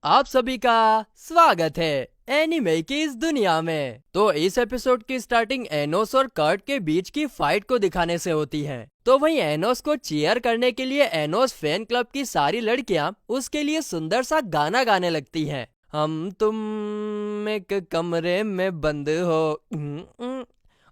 आप सभी का स्वागत है एनिमे की इस दुनिया में। तो इस एपिसोड की स्टार्टिंग एनोस और कर्ट के बीच की फाइट को दिखाने से होती है। तो वहीं एनोस को चीयर करने के लिए एनोस फैन क्लब की सारी लड़कियां उसके लिए सुंदर सा गाना गाने लगती हैं। हम तुम एक कमरे में बंद हो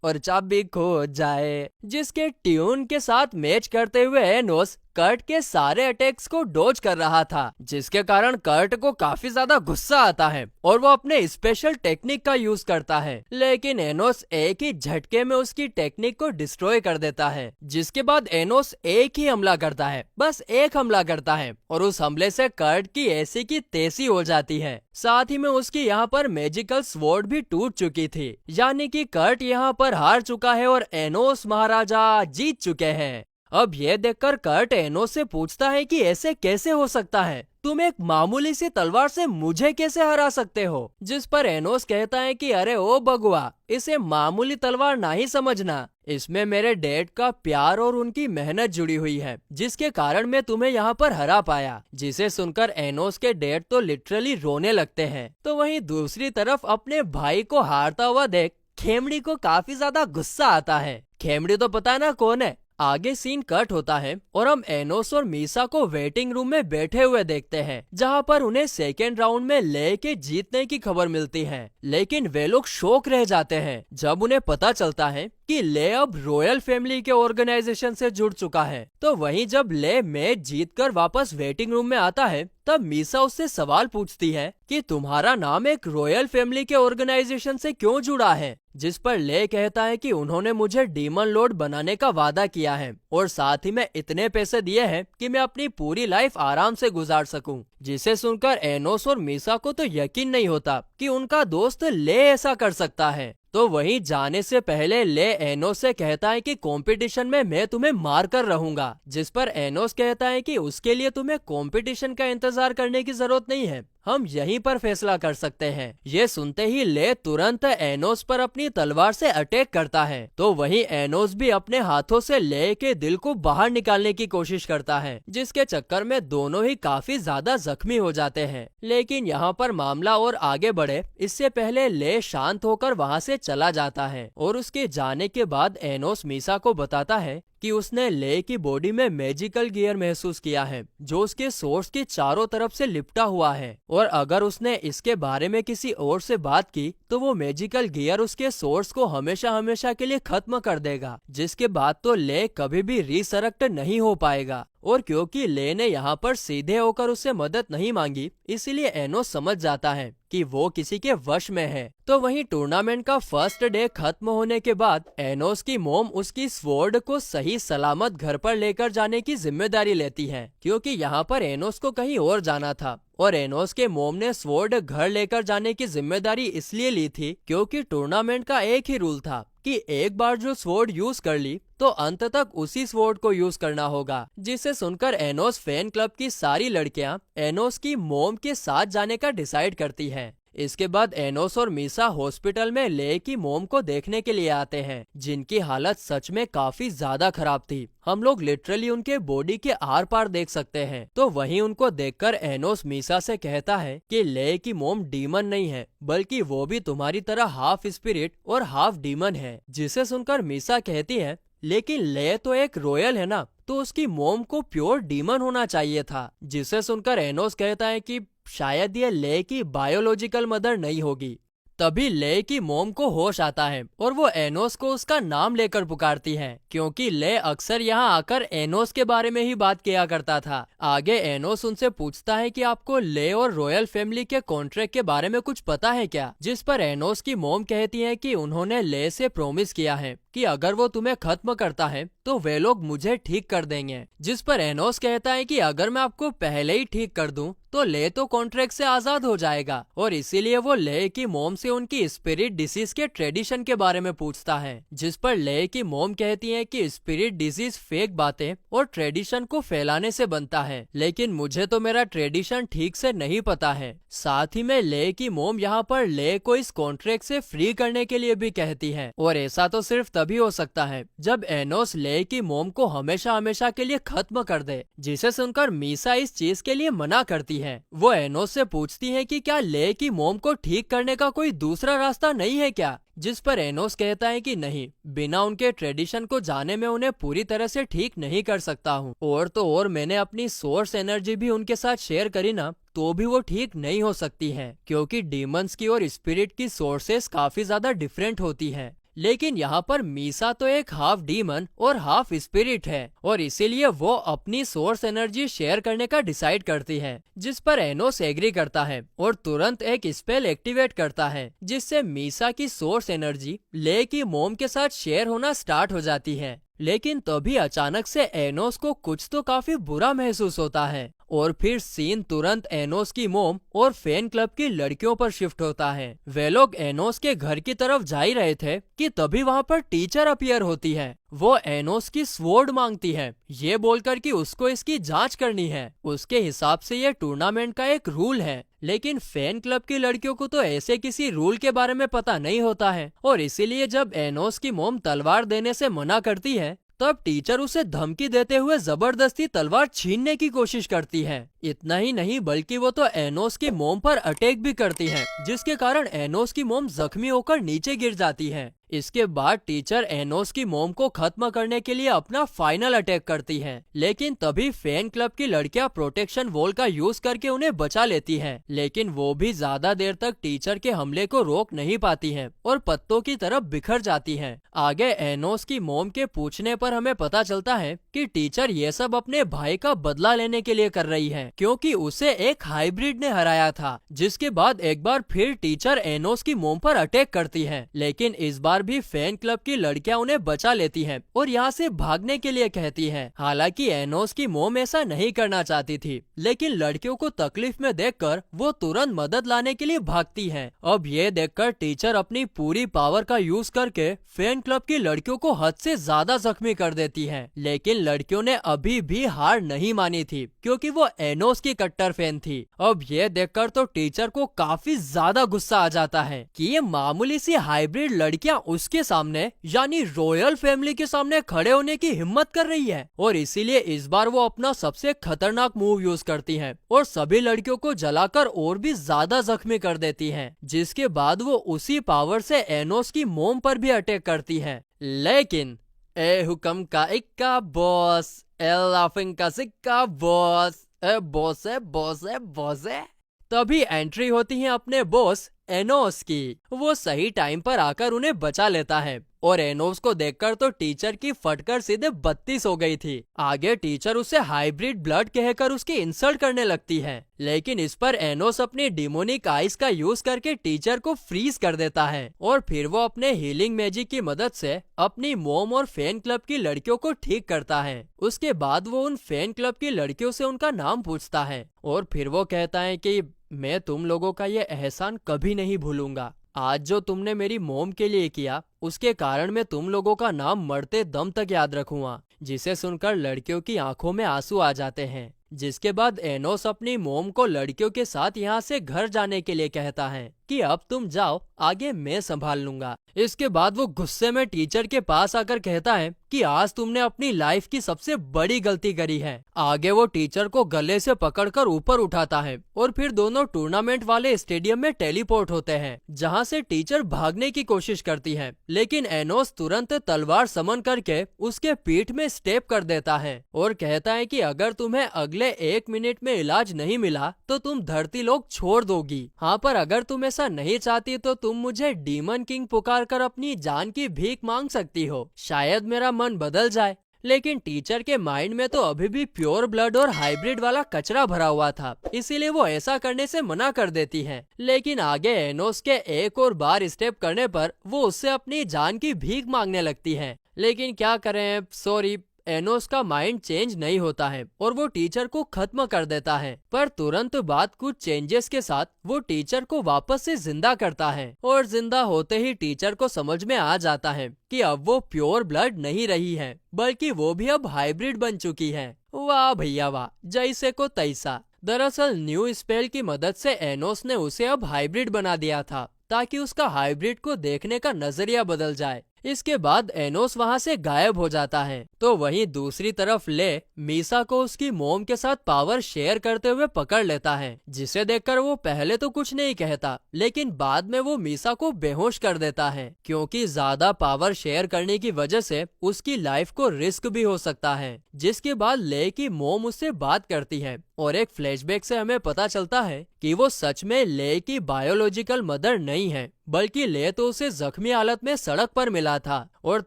और चाबी खो जाए, जिसके ट्यून के साथ मैच करते हुए एनोस कर्ट के सारे अटैक्स को डॉज कर रहा था, जिसके कारण कर्ट को काफी ज्यादा गुस्सा आता है और वो अपने स्पेशल टेक्निक का यूज करता है। लेकिन एनोस एक ही झटके में उसकी टेक्निक को डिस्ट्रॉय कर देता है, जिसके बाद एनोस एक ही हमला करता है, बस एक हमला करता है और उस हमले से कर्ट की ऐसी की तैसी हो जाती है। साथ ही में उसकी यहाँ पर मैजिकल स्वॉर्ड भी टूट चुकी थी, यानी कि कर्ट यहाँ पर हार चुका है और एनोस महाराजा जीत चुके हैं। अब ये देखकर कर्ट एनोस से पूछता है कि ऐसे कैसे हो सकता है, तुम एक मामूली सी तलवार से मुझे कैसे हरा सकते हो। जिस पर एनोस कहता है कि अरे ओ बगुआ, इसे मामूली तलवार नहीं समझना, इसमें मेरे डैड का प्यार और उनकी मेहनत जुड़ी हुई है, जिसके कारण मैं तुम्हें यहाँ पर हरा पाया। जिसे सुनकर एनोस के डैड तो लिटरली रोने लगते हैं। तो वहीं दूसरी तरफ अपने भाई को हारता हुआ देख खेमड़ी को काफी ज्यादा गुस्सा आता है। खेमड़ी तो पता ना कौन है। आगे सीन कट होता है और हम एनोस और मीसा को वेटिंग रूम में बैठे हुए देखते हैं, जहां पर उन्हें सेकेंड राउंड में ले के जीतने की खबर मिलती है। लेकिन वे लोग शॉक रह जाते हैं जब उन्हें पता चलता है कि ले अब रॉयल फैमिली के ऑर्गेनाइजेशन से जुड़ चुका है। तो वहीं जब ले मैच जीतकर वापस वेटिंग रूम में आता है, तब मीसा उससे सवाल पूछती है कि तुम्हारा नाम एक रॉयल फैमिली के ऑर्गेनाइजेशन से क्यों जुड़ा है। जिस पर ले कहता है कि उन्होंने मुझे डीमन लॉर्ड बनाने का वादा किया है और साथ ही में इतने पैसे दिए हैं कि मैं अपनी पूरी लाइफ आराम से गुजार सकूं। जिसे सुनकर एनोस और मीसा को तो यकीन नहीं होता कि उनका दोस्त ले ऐसा कर सकता है। तो वहीं जाने से पहले ले एनोस से कहता है कि कंपटीशन में मैं तुम्हें मार कर रहूंगा। जिस पर एनोस कहता है कि उसके लिए तुम्हें कंपटीशन का इंतजार करने की जरूरत नहीं है, हम यहीं पर फैसला कर सकते हैं। ये सुनते ही ले तुरंत एनोस पर अपनी तलवार से अटैक करता है। तो वहीं एनोस भी अपने हाथों से ले के दिल को बाहर निकालने की कोशिश करता है, जिसके चक्कर में दोनों ही काफी ज्यादा जख्मी हो जाते हैं। लेकिन यहाँ पर मामला और आगे बढ़े इससे पहले ले शांत होकर वहाँ से चला जाता है और उसके जाने के बाद एनोस मीसा को बताता है कि उसने ले की बॉडी में मैजिकल गियर महसूस किया है, जो उसके सोर्स के चारों तरफ से लिपटा हुआ है, और अगर उसने इसके बारे में किसी और से बात की तो वो मैजिकल गियर उसके सोर्स को हमेशा हमेशा के लिए खत्म कर देगा, जिसके बाद तो ले कभी भी रिसरेक्ट नहीं हो पाएगा। और क्योंकि ले ने यहाँ पर सीधे होकर उससे मदद नहीं मांगी, इसीलिए एनोस समझ जाता है कि वो किसी के वश में है। तो वहीं टूर्नामेंट का फर्स्ट डे खत्म होने के बाद एनोस की मोम उसकी स्वॉर्ड को सही सलामत घर पर लेकर जाने की जिम्मेदारी लेती है, क्योंकि यहाँ पर एनोस को कहीं और जाना था। और एनोस के मोम ने स्वॉर्ड घर लेकर जाने की जिम्मेदारी इसलिए ली थी क्योंकि टूर्नामेंट का एक ही रूल था कि एक बार जो स्वॉर्ड यूज कर ली तो अंत तक उसी स्वॉर्ड को यूज करना होगा। जिसे सुनकर एनोस फैन क्लब की सारी लड़कियां एनोस की मोम के साथ जाने का डिसाइड करती हैं। इसके बाद एनोस और मीसा हॉस्पिटल में ले की मोम को देखने के लिए आते हैं, जिनकी हालत सच में काफी ज्यादा खराब थी। हम लोग लिटरली उनके बॉडी के आर पार देख सकते हैं। तो वहीं उनको देखकर एनोस मीसा से कहता है कि ले की मोम डीमन नहीं है, बल्कि वो भी तुम्हारी तरह हाफ स्पिरिट और हाफ डीमन है। जिसे सुनकर मीसा कहती है लेकिन ले तो एक रॉयल है ना, तो उसकी मोम को प्योर डीमन होना चाहिए था। जिसे सुनकर एनोस कहता है कि शायद ये ले की बायोलॉजिकल मदर नहीं होगी। तभी ले की मोम को होश आता है और वो एनोस को उसका नाम लेकर पुकारती है, क्योंकि ले अक्सर यहाँ आकर एनोस के बारे में ही बात किया करता था। आगे एनोस उनसे पूछता है कि आपको ले और रॉयल फैमिली के कॉन्ट्रैक्ट के बारे में कुछ पता है क्या। जिस पर एनोस की मोम कहती है कि उन्होंने ले से प्रॉमिस किया है कि अगर वो तुम्हें खत्म करता है तो वे लोग मुझे ठीक कर देंगे। जिस पर एनोस कहता है कि अगर मैं आपको पहले ही ठीक कर दूं तो ले तो कॉन्ट्रैक्ट से आजाद हो जाएगा, और इसीलिए वो ले की मोम से उनकी स्पिरिट डिसीज के ट्रेडिशन के बारे में पूछता है। जिस पर ले की मोम कहती है कि स्पिरिट डिसीज फेक बातें और ट्रेडिशन को फैलाने से बनता है, लेकिन मुझे तो मेरा ट्रेडिशन ठीक से नहीं पता है। साथ ही में ले की मोम यहाँ पर ले को इस कॉन्ट्रैक्ट से फ्री करने के लिए भी कहती है, और ऐसा तो सिर्फ तभी हो सकता है जब एनोस ले की मोम को हमेशा हमेशा के लिए खत्म कर दे, जिसे सुनकर मीसा इस चीज के लिए मना करती है। वो एनोस से पूछती है कि क्या ले की मोम को ठीक करने का कोई दूसरा रास्ता नहीं है क्या, जिस पर एनोस कहता है कि नहीं, बिना उनके ट्रेडिशन को जाने में उन्हें पूरी तरह से ठीक नहीं कर सकता हूँ। और तो और मैंने अपनी सोर्स एनर्जी भी उनके साथ शेयर करी ना, तो भी वो ठीक नहीं हो सकती है, क्योंकि डीमंस की और स्पिरिट की सोर्सेस काफी ज्यादा डिफरेंट होती हैं। लेकिन यहाँ पर मीसा तो एक हाफ डीमन और हाफ स्पिरिट है, और इसीलिए वो अपनी सोर्स एनर्जी शेयर करने का डिसाइड करती है, जिस पर एनोस एग्री करता है और तुरंत एक स्पेल एक्टिवेट करता है, जिससे मीसा की सोर्स एनर्जी ले की मोम के साथ शेयर होना स्टार्ट हो जाती है। लेकिन तभी अचानक से एनोस को कुछ तो काफी बुरा महसूस होता है, और फिर सीन तुरंत एनोस की मोम और फैन क्लब की लड़कियों पर शिफ्ट होता है। वे लोग एनोस के घर की तरफ जा ही रहे थे कि तभी वहाँ पर टीचर अपीयर होती है। वो एनोस की स्वॉर्ड मांगती है, ये बोलकर कि उसको इसकी जांच करनी है। उसके हिसाब से ये टूर्नामेंट का एक रूल है, लेकिन फैन क्लब की लड़कियों को तो ऐसे किसी रूल के बारे में पता नहीं होता है, और इसीलिए जब एनोस की मोम तलवार देने से मना करती है, तब टीचर उसे धमकी देते हुए जबरदस्ती तलवार छीनने की कोशिश करती है। इतना ही नहीं, बल्कि वो तो एनोस की मोम पर अटैक भी करती है, जिसके कारण एनोस की मोम जख्मी होकर नीचे गिर जाती है। इसके बाद टीचर एनोस की मोम को खत्म करने के लिए अपना फाइनल अटैक करती है, लेकिन तभी फैन क्लब की लड़कियां प्रोटेक्शन वॉल का यूज करके उन्हें बचा लेती हैं। लेकिन वो भी ज्यादा देर तक टीचर के हमले को रोक नहीं पाती हैं और पत्तों की तरफ बिखर जाती हैं। आगे एनोस की मोम के पूछने पर हमें पता चलता है कि टीचर ये सब अपने भाई का बदला लेने के लिए कर रही है, क्योंकि उसे एक हाइब्रिड ने हराया था। जिसके बाद एक बार फिर टीचर एनोस की मोम पर अटैक करती है, लेकिन इस बार भी फैन क्लब की लड़कियां उन्हें बचा लेती हैं और यहाँ से भागने के लिए कहती हैं। हालांकि एनोस की मोम ऐसा नहीं करना चाहती थी, लेकिन लड़कियों को तकलीफ में देखकर वो तुरंत मदद लाने के लिए भागती है। अब ये देखकर टीचर अपनी पूरी पावर का यूज करके फैन क्लब की लड़कियों को हद से ज्यादा जख्मी कर देती है। लेकिन लड़कियों ने अभी भी हार नहीं मानी थी, क्योंकि वो एनोस की कट्टर फैन थी। अब ये देखकर तो टीचर को काफी ज्यादा गुस्सा आ जाता है कि ये मामूली सी हाइब्रिड लड़कियां उसके सामने यानी रॉयल फैमिली के सामने खड़े होने की हिम्मत कर रही है, और इसीलिए इस बार वो अपना सबसे खतरनाक मूव यूज करती है और सभी लड़कियों को जलाकर और भी ज्यादा जख्मी कर देती है। जिसके बाद वो उसी पावर से एनोस की मोम पर भी अटैक करती है। लेकिन ए हुक्म का इक्का बॉस, ए लाफिंग का सिक्का बॉस, ए बॉस है बॉस है बॉस है। तभी एंट्री होती है अपने बॉस एनोस की। वो सही टाइम पर आकर उन्हें बचा लेता है, और एनोस को देखकर तो टीचर की फटकर सीधे 32 हो गई थी। आगे टीचर उसे हाइब्रिड ब्लड कहकर उसकी इंसल्ट करने लगती है, लेकिन इस पर एनोस अपनी डिमोनिक आइस का यूज करके टीचर को फ्रीज कर देता है, और फिर वो अपने हीलिंग मैजिक की मदद से अपनी मोम और फैन क्लब की लड़कियों को ठीक करता है। उसके बाद वो उन फैन क्लब की लड़कियों से उनका नाम पूछता है, और फिर वो कहता है कि मैं तुम लोगों का ये एहसान कभी नहीं भूलूंगा। आज जो तुमने मेरी मोम के लिए किया, उसके कारण मैं तुम लोगों का नाम मरते दम तक याद रखूंगा। जिसे सुनकर लड़कियों की आंखों में आंसू आ जाते हैं। जिसके बाद एनोस अपनी मोम को लड़कियों के साथ यहाँ से घर जाने के लिए कहता है कि अब तुम जाओ, आगे मैं संभाल लूंगा। इसके बाद वो गुस्से में टीचर के पास आकर कहता है कि आज तुमने अपनी लाइफ की सबसे बड़ी गलती करी है। आगे वो टीचर को गले से पकड़कर ऊपर उठाता है, और फिर दोनों टूर्नामेंट वाले स्टेडियम में टेलीपोर्ट होते हैं, जहाँ से टीचर भागने की कोशिश करती है, लेकिन एनोस तुरंत तलवार समन करके उसके पीठ में स्टेप कर देता है और कहता है कि अगर तुम्हें अगले 1 मिनट में इलाज नहीं मिला तो तुम धरती लोक छोड़ दोगी। हाँ, पर अगर तुम ऐसा नहीं चाहती तो तुम मुझे डीमन किंग पुकार कर अपनी जान की भीख मांग सकती हो, शायद मेरा मन बदल जाए। लेकिन टीचर के माइंड में तो अभी भी प्योर ब्लड और हाइब्रिड वाला कचरा भरा हुआ था, इसीलिए वो ऐसा करने से मना कर देती है। लेकिन आगे एनोस के एक और बार स्टेप करने पर वो उससे अपनी जान की भीख मांगने लगती है। लेकिन क्या करें, सॉरी, एनोस का माइंड चेंज नहीं होता है और वो टीचर को खत्म कर देता है। पर तुरंत बाद कुछ चेंजेस के साथ वो टीचर को वापस से जिंदा करता है, और जिंदा होते ही टीचर को समझ में आ जाता है कि अब वो प्योर ब्लड नहीं रही है, बल्कि वो भी अब हाइब्रिड बन चुकी है। वाह भैया वाह, जैसे को तैसा। दरअसल न्यू स्पेल की मदद से एनोस ने उसे अब हाइब्रिड बना दिया था, ताकि उसका हाइब्रिड को देखने का नजरिया बदल जाए। इसके बाद एनोस वहाँ से गायब हो जाता है। तो वहीं दूसरी तरफ ले मीसा को उसकी मोम के साथ पावर शेयर करते हुए पकड़ लेता है, जिसे देखकर वो पहले तो कुछ नहीं कहता, लेकिन बाद में वो मीसा को बेहोश कर देता है, क्योंकि ज्यादा पावर शेयर करने की वजह से उसकी लाइफ को रिस्क भी हो सकता है। जिसके बाद ले की मोम उससे बात करती है और एक फ्लैशबैक से हमें पता चलता है कि वो सच में ले की बायोलॉजिकल मदर नहीं है, बल्कि ले तो उसे जख्मी हालत में सड़क पर मिला था और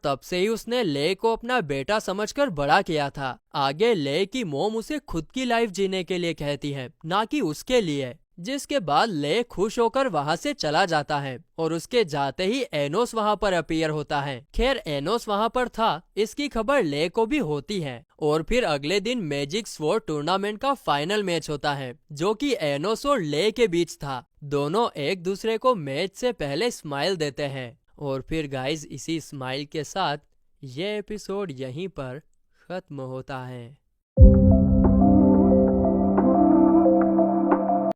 तब से ही उसने ले को अपना बेटा समझकर बड़ा किया था। आगे ले की मोम उसे खुद की लाइफ जीने के लिए कहती है, ना कि उसके लिए। जिसके बाद ले खुश होकर वहाँ से चला जाता है और उसके जाते ही एनोस वहाँ पर अपीयर होता है। खैर एनोस वहाँ पर था इसकी खबर ले को भी होती है और फिर अगले दिन मैजिक स्वॉर्ड टूर्नामेंट का फाइनल मैच होता है, जो कि एनोस और ले के बीच था। दोनों एक दूसरे को मैच से पहले स्माइल देते हैं और फिर गाइस इसी स्माइल के साथ ये एपिसोड यहीं पर खत्म होता है।